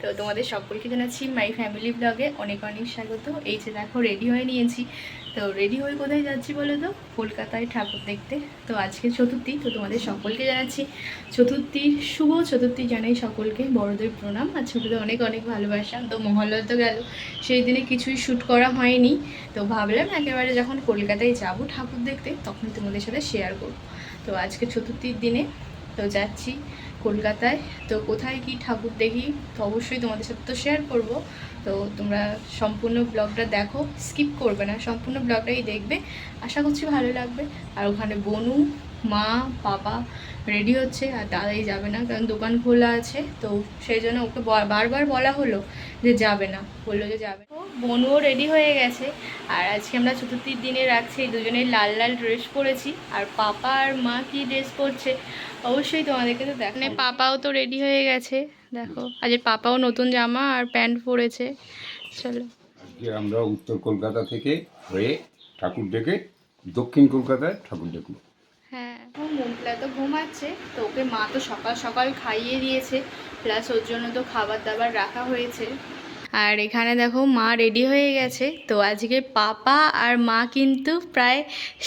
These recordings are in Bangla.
তো তোমাদের সকলকে জানাচ্ছি মাই ফ্যামিলি ব্লগে অনেক অনেক স্বাগত। এই যে দেখো রেডি হয়ে নিয়েছি। তো রেডি হয়ে কোথায় যাচ্ছি বলো তো? কলকাতায় ঠাকুর দেখতে। তো আজকে চতুর্থী, তো তোমাদের সকলকে জানাচ্ছি চতুর্থীর শুভ চতুর্থী জানাই সকলকে। বড়দের প্রণাম আর ছোটোদের অনেক অনেক ভালোবাসা। তো মহালয়া তো গেল, সেই দিনে কিছুই শ্যুট করা হয়নি। তো ভাবলাম একেবারে যখন কলকাতায় যাব ঠাকুর দেখতে তখন তোমাদের সাথে শেয়ার করব। তো আজকে চতুর্থীর দিনে তো যাচ্ছি কলকাতায়। তো কোথায় কি ঠাকুর দেখি তো অবশ্যই তোমাদের সাথে তো শেয়ার করব। তো তোমরা সম্পূর্ণ ব্লগটা দেখো, স্কিপ করবে না, সম্পূর্ণ ব্লগটাই দেখবে, আশা করছি ভালো লাগবে। আর ওখানে বনু, মা, বাবা রেডি হচ্ছে, আর দাদাই যাবে না কারণ দোকান খোলা আছে। তো সেই জন্য ওকে বারবার বলা হলো যে যাবে না, বললো যে যাবে। তো বনুও রেডি হয়ে গেছে। আর আজকে আমরা চতুর্থীর দিনে রাখছি দুজনেই লাল লাল ড্রেস পরেছি। আর পাপা আর মা কি ড্রেস পরছে অবশ্যই তোমাদেরকে তো দেখ। পাপাও তো রেডি হয়ে গেছে, দেখো আজ পাপাও নতুন জামা আর প্যান্ট পরেছে। চলো আমরা উত্তর কলকাতা থেকে হয়ে ঠাকুর ডেকে দক্ষিণ কলকাতায় ঠাকুর দেখব। হ্যাঁ, মুখলা তো ঘুমাচ্ছে, তো ওকে মা তো সকাল সকাল খাইয়ে দিয়েছে, প্লাস ওর জন্য তো খাবার দাবার রাখা হয়েছে। আর এখানে দেখো মা রেডি হয়ে গেছে। তো আজকে পাপা আর মা কিন্তু প্রায়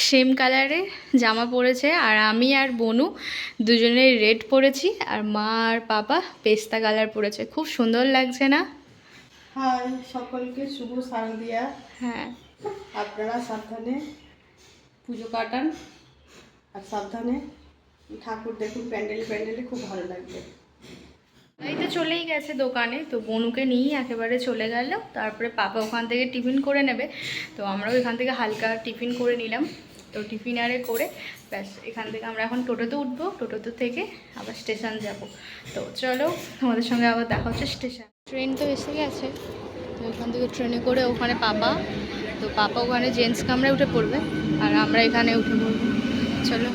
সেম কালারের জামা পরেছে। আর আমি আর বনু দুজনেই রেড পরেছি, আর মা আর পাপা পেস্তা কালার পরেছে। খুব সুন্দর লাগছে না? হাই সকলকে শুভ শারদিয়া। হ্যাঁ, আপনারা সাবধানে পুজো কাটান আর সাবধানে ঠাকুর দেখুন। প্যান্ডেলে খুব ভালো লাগবে। এই তো চলেই গেছে দোকানে। তো বনুকে নিয়েই একেবারে চলে গেল। তারপরে পাপা ওখান থেকে টিফিন করে নেবে। তো আমরাও এখান থেকে হালকা টিফিন করে নিলাম। তো টিফিন আরে করে ব্যাস এখান থেকে আমরা এখন টোটোতে উঠবো। টোটোতে থেকে আবার স্টেশন যাব। তো চলো আমাদের সঙ্গে আবার দেখা হচ্ছে স্টেশন। ট্রেন তো এসে গেছে। তো ওখান থেকে ট্রেনে করে ওখানে পাপা, তো পাপা ওখানে জেন্টস কামরায় উঠে পড়বে আর আমরা এখানে উঠে পড়বো। চলো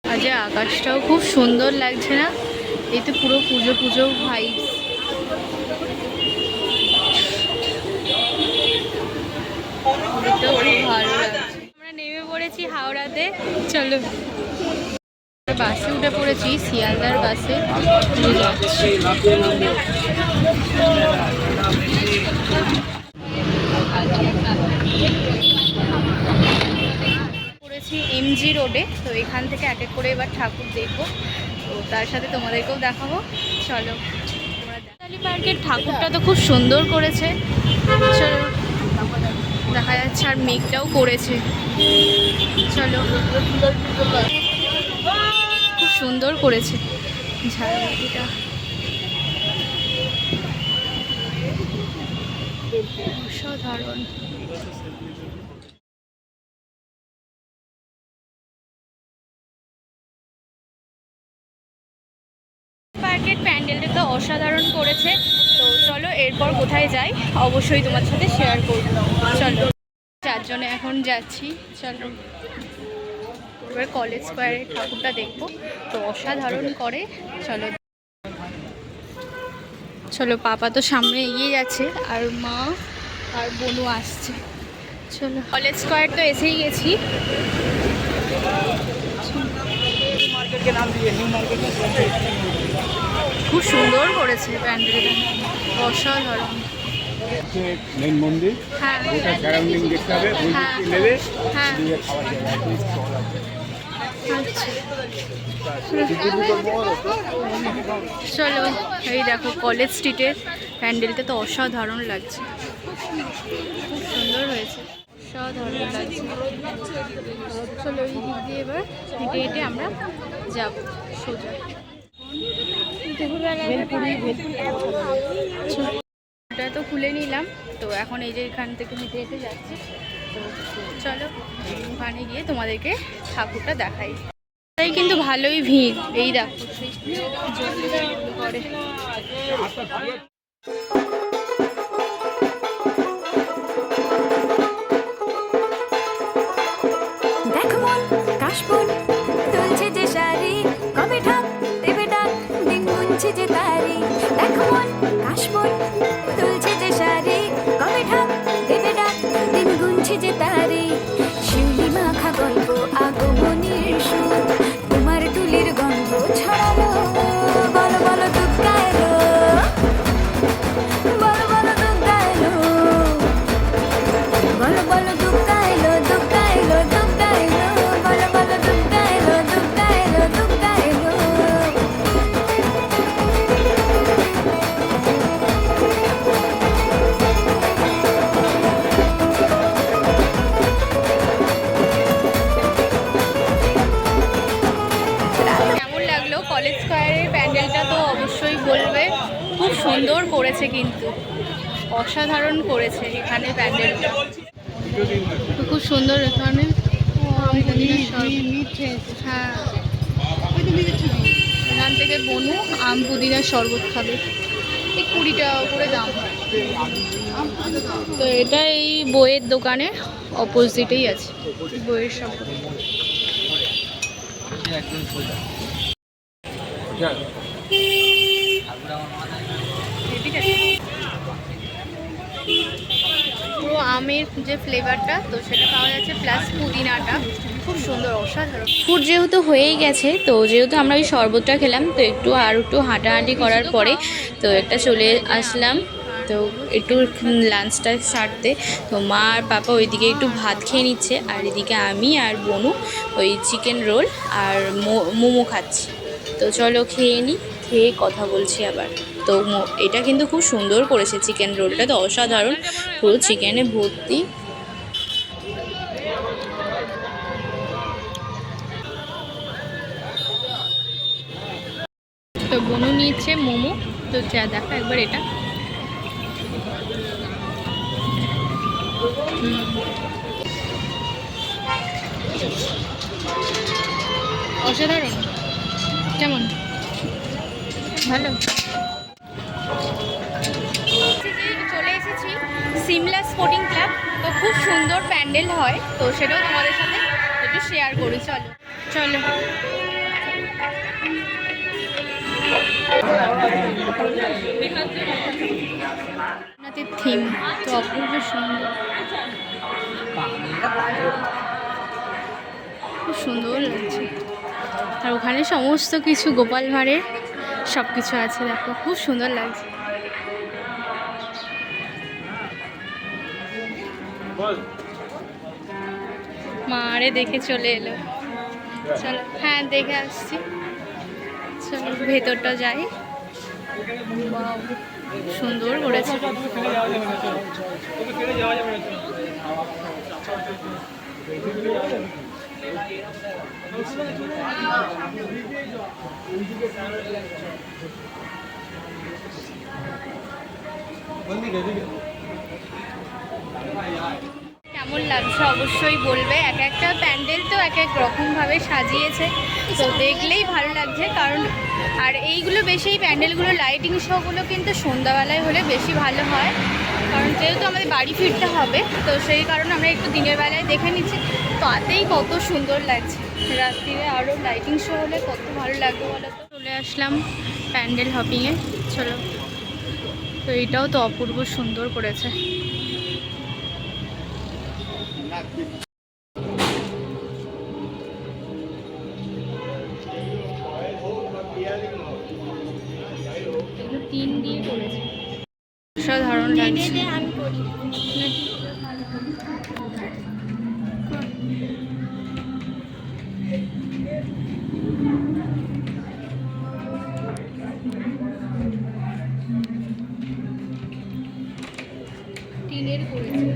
আজ আকাশটাও খুব সুন্দর লাগছে না? এই তো পুরো পুজো পুজো ভাইবস। খুব ভালো লাগছে। আমরা নেমে পড়েছি হাওড়াতে। চলো বাসে উঠে পড়েছি, শিয়ালদার বাসে যাচ্ছি। পড়েছি এমজি রোডে। তো এখান থেকে এক এক করে এবার ঠাকুর দেখবো। তো তার সাথে তোমাদেরকেও দেখাবো। চলো কালী পার্কের ঠাকুরটা তো খুব সুন্দর করেছে। চলো দেখা যাচ্ছে, আর মেঘটাও করেছে। চলো খুব সুন্দর করেছে ঝাড়বাতিটা। অসাধারণ। পার্কের প্যান্ডেলটা তো অসাধারণ করেছে। তো চলো এরপর কোথায় যাই অবশ্যই তোমার সাথে শেয়ার করবো। চলো চারজনে এখন যাচ্ছি। চলো এবার কলেজ স্কোয়ারে ঠাকুরটা দেখবো। তো অসাধারণ করে। চলো চলো পাপা তো সামনে এগিয়ে যাচ্ছে আর মা আর বনু আসছে। চলো কলেজ স্কোয়ার তো এসেই গেছি। খুব সুন্দর করেছে প্যান্ডেলটা, অসাধারণ। মেন মন্দির, হ্যাঁ ওটা সারাউন্ডিং দেখতে হবে, ওই দিকে নেবে, হ্যাঁ দিয়ে খাওয়া যাবে। আচ্ছা চলো এই দেখো কলেজ স্ট্রিটের প্যান্ডেলটা তো অসাধারণ লাগছে, খুব সুন্দর হয়েছে, অসাধারণ লাগছে। চলো এই দিক দিয়ে এবার হেঁটে হেঁটে আমরা যাব সোজা। ওটা তো খুলে নিলাম। তো এখন এই যে এখান থেকে হেঁটে হেঁটে যাচ্ছি। তো চলো ওখানে গিয়ে তোমাদেরকে ঠাকুরটা দেখাই। তাই কিন্তু ভালোই ভিড়। এই দেখো করে দেখো মন কাশবন কাশবন তুলছে যে শাড়ি, কবে ঢাক দেবে ডাক, দিন গুনছে যে তারে। শিউলি মাখা গল্প আগমনীর সুর, তোমার টুলির গন্ধ ছড়ালো। বলো বলো দুগ্গা এলো, বলো বলো দুগ্গা এলো, বলো বলো দুগ্গা এলো, দুগ্গা এলো, দুগ্গা এলো, বলো বলো দুগ্গা এলো, দুগ্গা এলো, দুগ্গা এলো। কেমন লাগলো কলেজ স্কোয়ারের প্যান্ডেলটা তো অবশ্যই বলবে। খুব সুন্দর করেছে, কিন্তু অসাধারণ করেছে এখানে প্যান্ডেলটা। তো খুব সুন্দর এখানে পুদিনার শরবত। হ্যাঁ, এখান থেকে বনু আম পুদিনার শরবত খাবে। এই 20 টাকা করে দাম। তো এটা এই বইয়ের দোকানে অপোজিটেই আছে, বইয়ের সব পুরো আমের যে ফ্লেভারটা তো সেটা পাওয়া যাচ্ছে, প্লাস পুদিনাটা খুব সুন্দর, অসাধারণ। ফুড যেহেতু হয়েই গেছে, তো যেহেতু আমরা ওই শরবতটা খেলাম, তো একটু হাঁটাহাঁটি করার পরে তো একটা চলে আসলাম তো একটু লাঞ্চটা সারতে। তো মা আর পাপা ওইদিকে একটু ভাত খেয়ে নিচ্ছে, আর এদিকে আমি আর বনু ওই চিকেন রোল আর মোমো খাচ্ছি। তো চলো খেয়ে নিই, খেয়ে কথা বলছি আবার। তো এটা কিন্তু খুব সুন্দর করেছে, চিকেন রোলটা তো অসাধারণ, পুরো চিকেনে ভর্তি। তো বনু নিচ্ছে মোমো, তো যা দেখো একবার এটা। অসাধারণ, কেমন? ভালো। চলে এসেছি সিমলা স্পোর্টিং ক্লাব। তো খুব সুন্দর প্যান্ডেল হয়, তো সেটাও তোমাদের সাথে একটু শেয়ার করি। চলো চলো। থিম তো অপূর্ব সুন্দর, খুব সুন্দর লাগছে। আর ওখানে সমস্ত কিছু গোপাল ভাঁড়ের সব কিছু আছে, দেখো খুব সুন্দর লাগছে। মারে দেখে চলে এলো। চলো, হ্যাঁ দেখে আসছি। চলো ভেতরটা যাই। বাহ, সুন্দর করেছে। কেমন লাগছে অবশ্যই বলবে। এক একটা প্যান্ডেল তো এক এক রকমভাবে সাজিয়েছে, তো দেখলেই ভালো লাগছে। কারণ আর এইগুলো বেশি, এই প্যান্ডেলগুলো লাইটিং শোগুলো কিন্তু সন্ধ্যাবেলায় হলে বেশি ভালো হয়, কারণ যেহেতু আমাদের বাড়ি ফিরতে হবে, তো সেই কারণে আমরা একটু দিনের বেলায় দেখে নিচ্ছি। তাতেই কত সুন্দর লাগছে, রাত্রিরে আরও লাইটিং শো হলে কত ভালো লাগবে বলো তো। চলে আসলাম প্যান্ডেল হপিংয়ে, চলো। তো এটাও তো অপূর্ব সুন্দর করেছে। এগুলো 3 দিয়ে করেছে, অসাধারণ লাগছে। টিনের করেছে।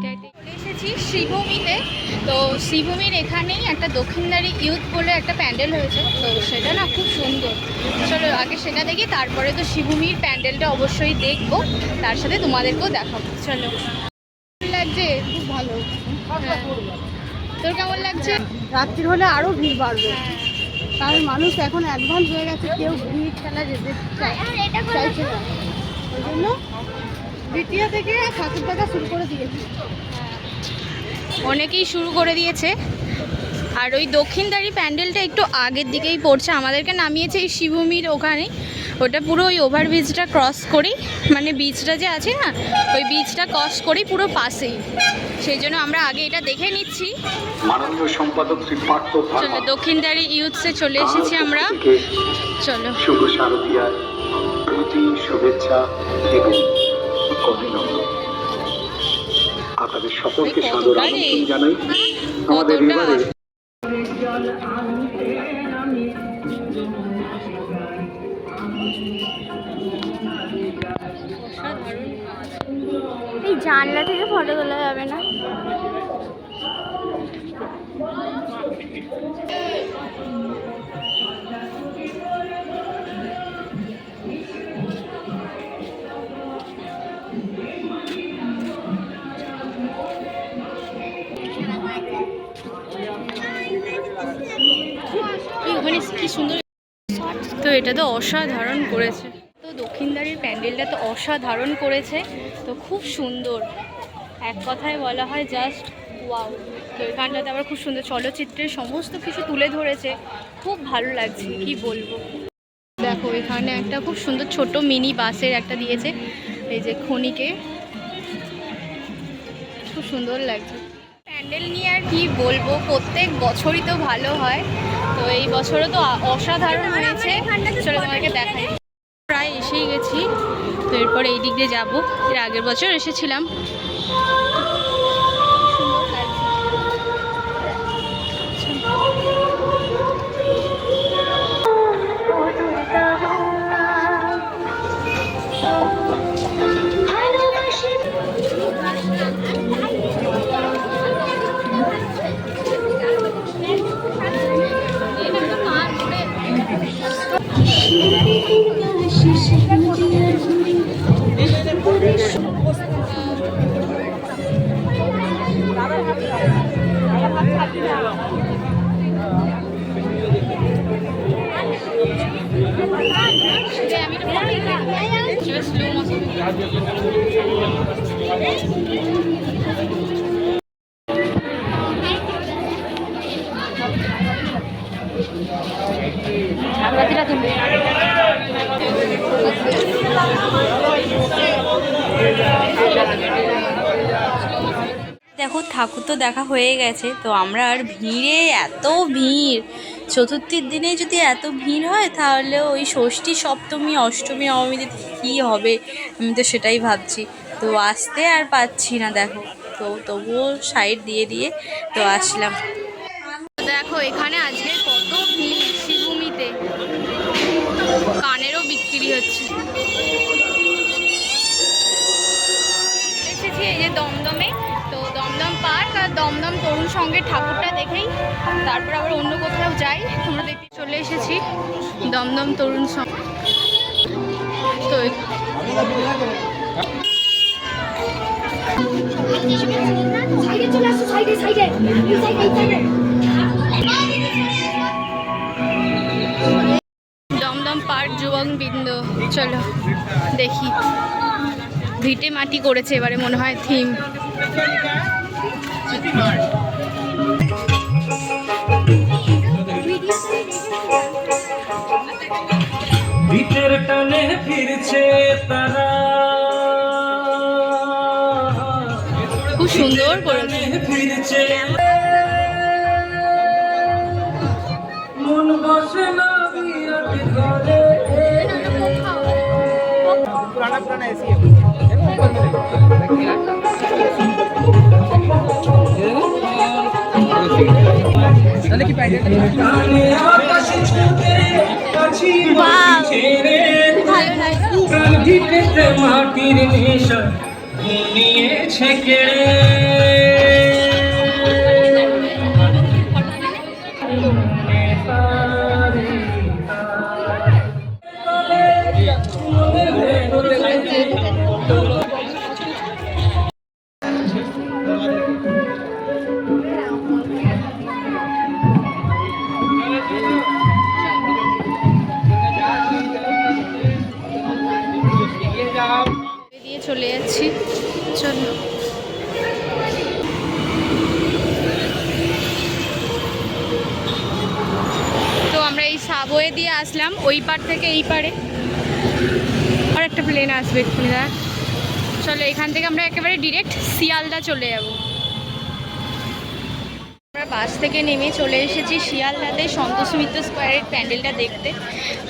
চলে এসেছি শ্রীভূমিতে। তো শ্রীভূমির এখানেই একটা দক্ষিণদারি ইউথ বলে একটা প্যান্ডেল হয়েছে, তো সেটা না খুব সুন্দর। চলো আগে সেটা দেখি, তারপরে তো শ্রীভূমির প্যান্ডেলটা অবশ্যই দেখবো, তার সাথে তোমাদেরকেও দেখাবো। চলো, লাগছে খুব ভালো। হ্যাঁ। তোর কেমন লাগছে? রাত্রি হলে আরও ভিড় বাড়বে, কারণ মানুষ এখন অ্যাডভান্স হয়ে গেছে, কেউ ভিড় ঠেলা যেতে চাইছে না। ওই জন্য দ্বিতীয় থেকে ঠাকুর দেখা শুরু করে দিয়েছে, অনেকেই শুরু করে দিয়েছে। আর ওই দক্ষিণদারি প্যান্ডেলটা একটু আগের দিকেই পড়ছে, আমাদেরকে নামিয়েছে এই শ্রীভূমির ওখানে। ওটা পুরো ওই ওভারব্রিজটা ক্রস করেই, মানে ব্রিজটা যে আছে না, ওই ব্রিজটা ক্রস করেই পুরো পাশেই, সেই জন্য আমরা আগে এটা দেখে নিচ্ছি। মাননীয় সম্পাদক শ্রী পার্থ চলো, দক্ষিণদারি ইউথসে চলে এসেছি আমরা। চলো, শুভ শারদীয়ার প্রীতি, শুভেচ্ছা এবং অভিনন্দন। আপনাদের সকলকে সাদর আমন্ত্রণ জানাই আমাদের এবারে এই জানলা থেকে ফটো তোলা যাবে না? ওখানে কি সুন্দর। তো এটা তো অসাধারণ করেছে, তো দক্ষিণদারির প্যান্ডেলটা তো অসাধারণ করেছে, তো খুব সুন্দর, এক কথায় বলা হয় জাস্ট ওয়াও। তো এখানটাতে আবার খুব সুন্দর চলচ্চিত্রের সমস্ত কিছু তুলে ধরেছে, খুব ভালো লাগছে, কি বলবো। দেখো এখানে একটা খুব সুন্দর ছোট মিনি বাসের একটা দিয়েছে, এই যে খনিকে, খুব সুন্দর লাগছে। প্যান্ডেল নিয়ে আর কি বলবো, প্রত্যেক বছরই তো ভালো হয়, তো এই বছরও তো অসাধারণ হয়েছে। চলো তোমাকে দেখাই, প্রায় এসেই গেছি। তো এরপর এই দিক দিয়ে যাবো, এর আগের বছর এসেছিলাম। দেখো ঠাকুর তো দেখা হয়ে গেছে, তো আমরা আর ভিড়ে, এত ভিড়, চতুর্থীর দিনে যদি এত ভিড় হয় তাহলে ওই ষষ্ঠী, সপ্তমী, অষ্টমী, নবমীতে কী হবে, আমি তো সেটাই ভাবছি। তো আসতে আর পাচ্ছি না, দেখো তো তবুও সাইড দিয়ে দিয়ে তো আসলাম। দেখো এখানে আজকে কত ভিড় শ্রীভূমিতে, কানেরও বিক্রি হচ্ছে। এসেছি এই যে দমদমে, তো দমদম পার্ক আর দমদম তরুণ সংঘের ঠাকুরটা দেখেই তারপর আবার অন্য কোথাও যাই। তোমরা দেখতে চলে এসেছি দমদম তরুণ সংঘ। তো দমদম পার্ক যুবক বৃন্দ, চলো দেখি। ভিটে মাটি করেছে এবারে মনে হয় থিম। ভিটের টানে ফিরছে তারা, খুব সুন্দর করেছে। ফিরছে মন বসে না বিরাট ঘরে। পুরানা পুরানা এসি তাহলে কি পাইলে আকাশে ছুঁতে কাছি ছেড়ে প্রাণ ভিটেতে মাটির নেশা নিয়েছে কেড়ে। চলে যাচ্ছি। চলো, তো আমরা এই সাবওয়ে দিয়ে আসলাম ওই পার থেকে এই পারে, আর একটা প্লেন আসবে এক্ষুনি। দাঁড়া, চলো এখান থেকে আমরা একেবারে ডিরেক্ট শিয়ালদা চলে যাব। আমরা বাস থেকে নেমে চলে এসেছি শিয়ালদাতে সন্তোষ মিত্র স্কোয়ারের প্যান্ডেলটা দেখতে।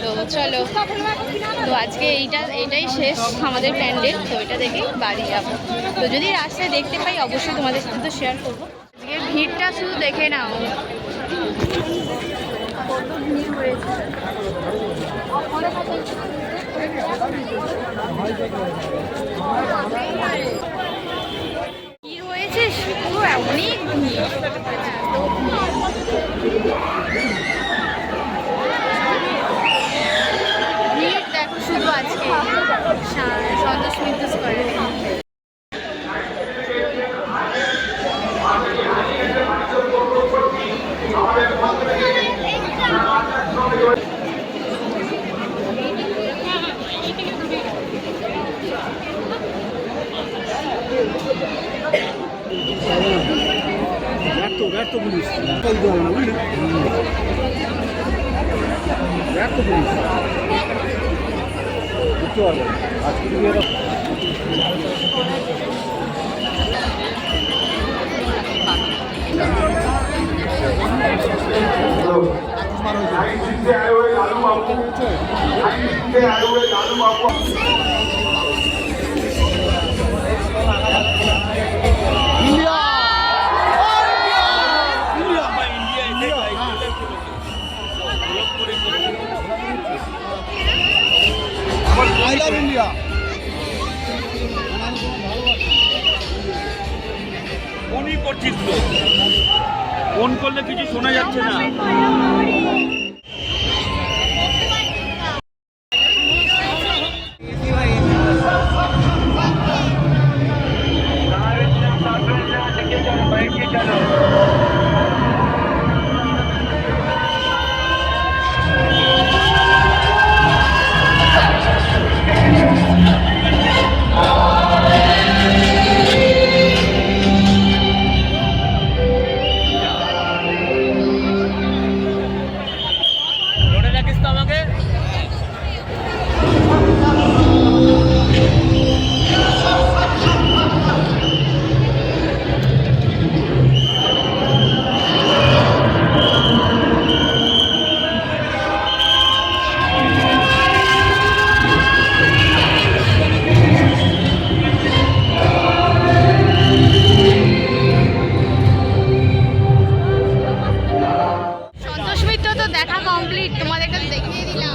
তো চলো, তো আজকে এইটাই শেষ আমাদের প্যান্ডেল, তো এটা দেখেই বাড়ি যাবো। তো যদি রাস্তায় দেখতে পাই অবশ্যই তোমাদের সাথে তো শেয়ার করবো। আজকে ভিড়টা শুধু দেখে নাও, কত ভিড় হয়েছে। ভিড় হয়েছে শুধু, অনেক ভিড়। ভিড় দেখো শুধু আজকে সন্তোষ মিত্র স্কোয়ারে। ব্যর্থ পুলিশ ব্যর্থ পুলিশ বুঝতে পারবেন আজকে ফোনই করছিস তো, ফোন করলে কিছু শোনা যাচ্ছে না। দেখা কমপ্লিট, তোমাদেরকে দেখিয়ে দিলাম।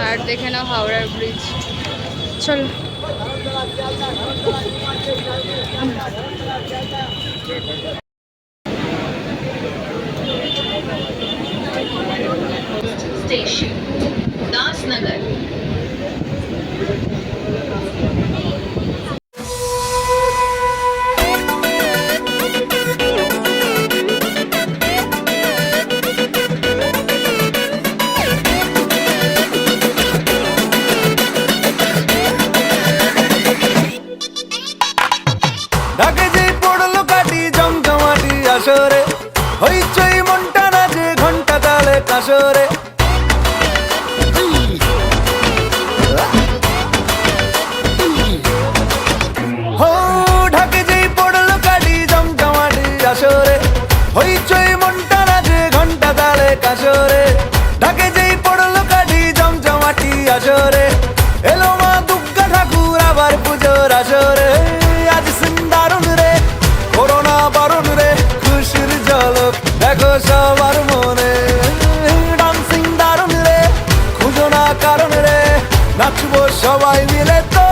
আর দেখে নাও হাওড়ার ব্রিজ। চলো, स्टेशन दासनगर। ঢাকে যেই পড়লো কাটি জমজমাটি আসরে, হইচই মনটা নাচে ঘন্টা তালে কাসরে। হো ঢাকে যেই পড়লো কাটি জমজমাটি আসরে, হইচই মনটা নাচে ঘন্টা তালে কাসরে। ঢাকে যেই পড়লো কাটি জমজমাটি আসরে, এলো মা দুর্গা ঠাকুর আবার পুজোর আসরে। আজ সিন্দারুন রে, করোনা বারণ রে, খুশির ঝলক দেখো সবার মনে। ডান্সিং দারুন রে, খুঁজো না কারণ রে, নাচবো সবাই মিলে তো